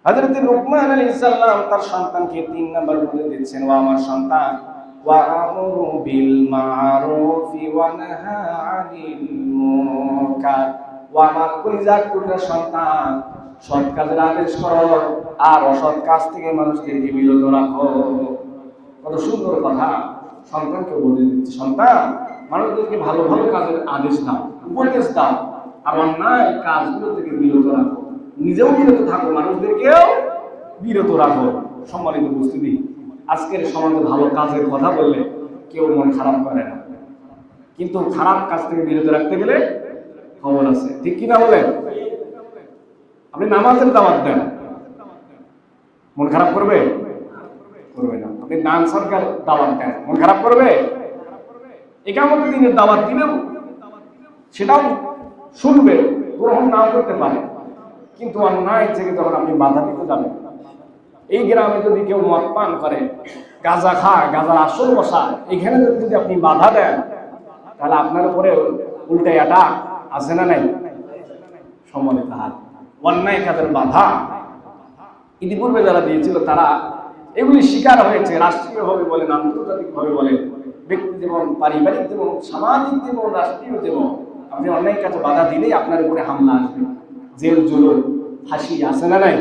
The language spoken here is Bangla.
হযরত লুকমান আলাইহিস সালাম তার সন্তানকে ৩ নাম্বার উপদেশ দিচ্ছেন, ও আমার সন্তান, ওয়া'মুরু বিল মা'রুফি ওয়া নাহা আনিল মুনকার। ও আমার কলিজার টুকরা সন্তান, সৎ কাজের আদেশ করো আর অসৎ কাজ থেকে মানুষদেরকে বিরত রাখো। কত সুন্দর কথা সন্তানকে উপদেশ দিচ্ছে। সন্তান, মানুষদেরকে ভালো ভালো কাজের আদেশ দাও, উপদেশ দাও, আর অন্যায় কাজগুলো থেকে বিরত রাখো। নিজেও বিরত থাকো, মানুষদেরকেও বিরত রাখো। সম্মানিত উপস্থিতি, আজকের সমাজে ভালো কাজের কথা বললে কেউ মন খারাপ করে না, কিন্তু খারাপ কাজ থেকে বিরত রাখতে গেলে খবর আছে। ঠিক কিনা বলেন? আপনি নামাজের দাওয়াত দেন, মন খারাপ করবে? করবে না। আপনি দান সরকার দাওয়াত দেন, মন খারাপ করবে? ইকামতের দিনের দাওয়াত দিলেও সেটাও শুনবে, গ্রহণ নাও করতে পারে, কিন্তু অন্যায় থেকে যখন আপনি বাধা দিতে যাবেন, এই গ্রামে যদি কেউ মদ পান করে, গাঁজা খায়, গাঁজার আসর বসায়, এখানে যদি আপনি বাধা দেন, তাহলে আপনার উপরে উল্টে অ্যাটাক আছে না নাই? সম্মানিত হাত, অন্যায় কাজের বাধা ইতিপূর্বে যারা দিয়েছিল তারা এগুলি শিকার হয়েছে, রাষ্ট্রীয়ভাবে বলেন, আন্তর্জাতিকভাবে বলেন, ব্যক্তি জীবন, পারিবারিক জীবন, সামাজিক জীবন, রাষ্ট্রীয় জীবন। আপনি অন্যায় কাজে বাধা দিলেই আপনার উপরে হামলা আসবে, জেল জুলুম, ফাঁসি আছে না নাই?